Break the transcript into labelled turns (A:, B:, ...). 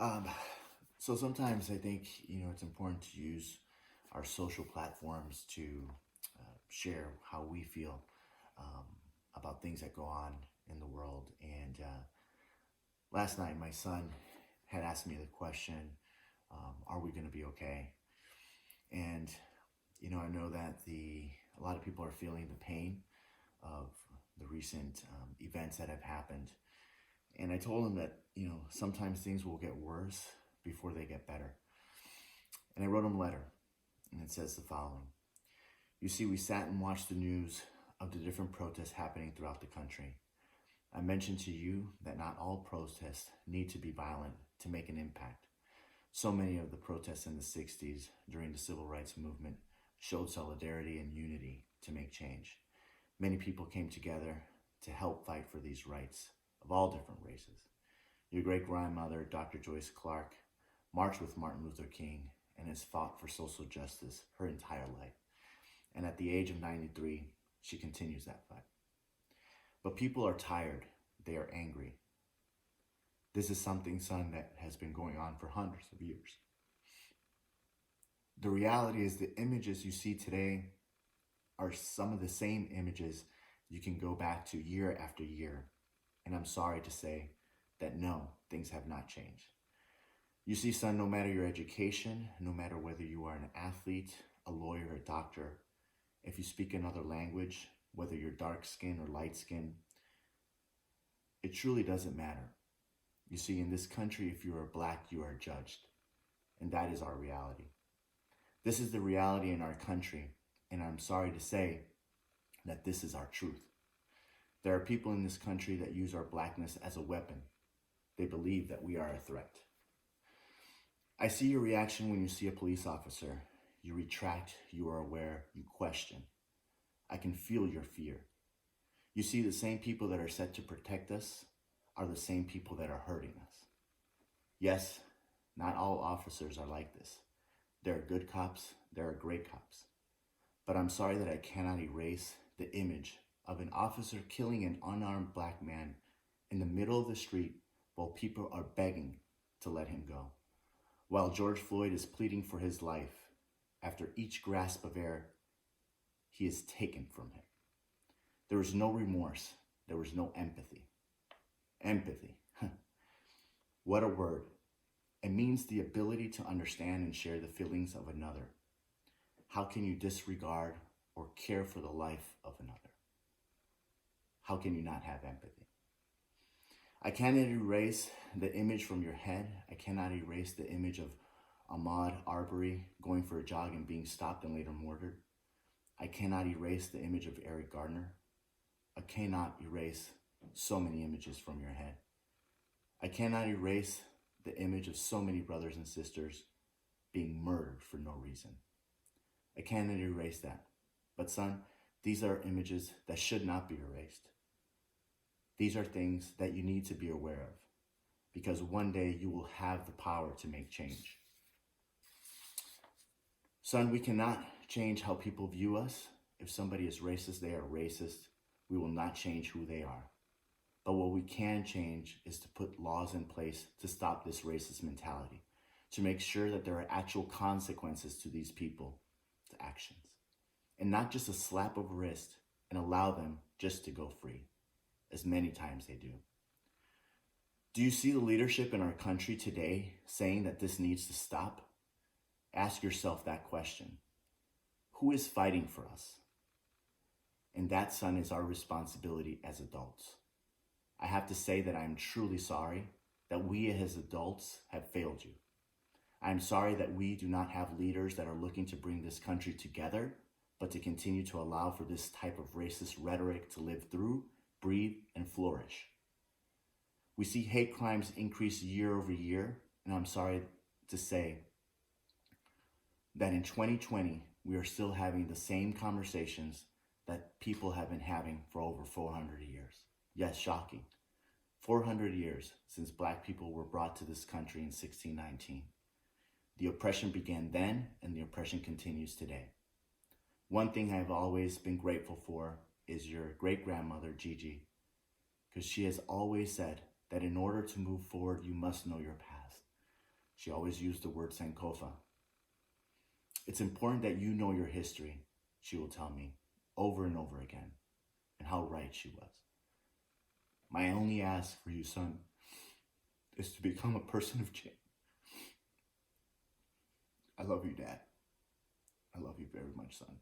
A: Um, so sometimes I think, it's important to use our social platforms to share how we feel um, about things that go on in the world. And last night, my son had asked me the question, are we going to be okay? And, I know that a lot of people are feeling the pain of the recent events that have happened. And I told him that, sometimes things will get worse before they get better. And I wrote him a letter, and it says the following. You see, we sat and watched the news of the different protests happening throughout the country. I mentioned to you that not all protests need to be violent to make an impact. So many of the protests in the 60s during the civil rights movement showed solidarity and unity to make change. Many people came together to help fight for these rights of all different races. Your great-grandmother, Dr. Joyce Clark, marched with Martin Luther King and has fought for social justice her entire life. And at the age of 93, she continues that fight. But people are tired. They are angry. This is something, son, that has been going on for hundreds of years. The reality is the images you see today are some of the same images you can go back to year after year. And I'm sorry to say that no, things have not changed. You see, son, no matter your education, no matter whether you are an athlete, a lawyer, a doctor, if you speak another language, whether you're dark skinned or light skinned, it truly doesn't matter. You see, in this country, if you are black, you are judged. And that is our reality. This is the reality in our country. And I'm sorry to say that this is our truth. There are people in this country that use our blackness as a weapon. They believe that we are a threat. I see your reaction when you see a police officer. You retract, you are aware, you question. I can feel your fear. You see, the same people that are set to protect us are the same people that are hurting us. Yes, not all officers are like this. There are good cops, there are great cops. But I'm sorry that I cannot erase the image of an officer killing an unarmed black man in the middle of the street while people are begging to let him go. While George Floyd is pleading for his life, after each grasp of air, he is taken from him. There was no remorse. There was no empathy. Empathy. What a word. It means the ability to understand and share the feelings of another. How can you disregard or care for the life of another? How can you not have empathy? I cannot erase the image from your head. I cannot erase the image of Ahmaud Arbery going for a jog and being stopped and later murdered. I cannot erase the image of Eric Gardner. I cannot erase so many images from your head. I cannot erase the image of so many brothers and sisters being murdered for no reason. I cannot erase that. But son, these are images that should not be erased. These are things that you need to be aware of, because one day you will have the power to make change. Son, we cannot change how people view us. If somebody is racist, they are racist. We will not change who they are. But what we can change is to put laws in place to stop this racist mentality, to make sure that there are actual consequences to these people, to actions, and not just a slap of a wrist and allow them just to go free, as many times they do. Do you see the leadership in our country today saying that this needs to stop? Ask yourself that question. Who is fighting for us? And that, son, is our responsibility as adults. I have to say that I am truly sorry that we as adults have failed you. I am sorry that we do not have leaders that are looking to bring this country together, but to continue to allow for this type of racist rhetoric to live through, breathe, and flourish. We see hate crimes increase year over year, and I'm sorry to say that in 2020, we are still having the same conversations that people have been having for over 400 years. Yes, shocking. 400 years since black people were brought to this country in 1619. The oppression began then, and the oppression continues today. One thing I've always been grateful for is your great-grandmother, Gigi, because she has always said that in order to move forward, you must know your past. She always used the word Sankofa. It's important that you know your history, she will tell me over and over again, and how right she was. My only ask for you, son, is to become a person of change. I love you, Dad. I love you very much, son.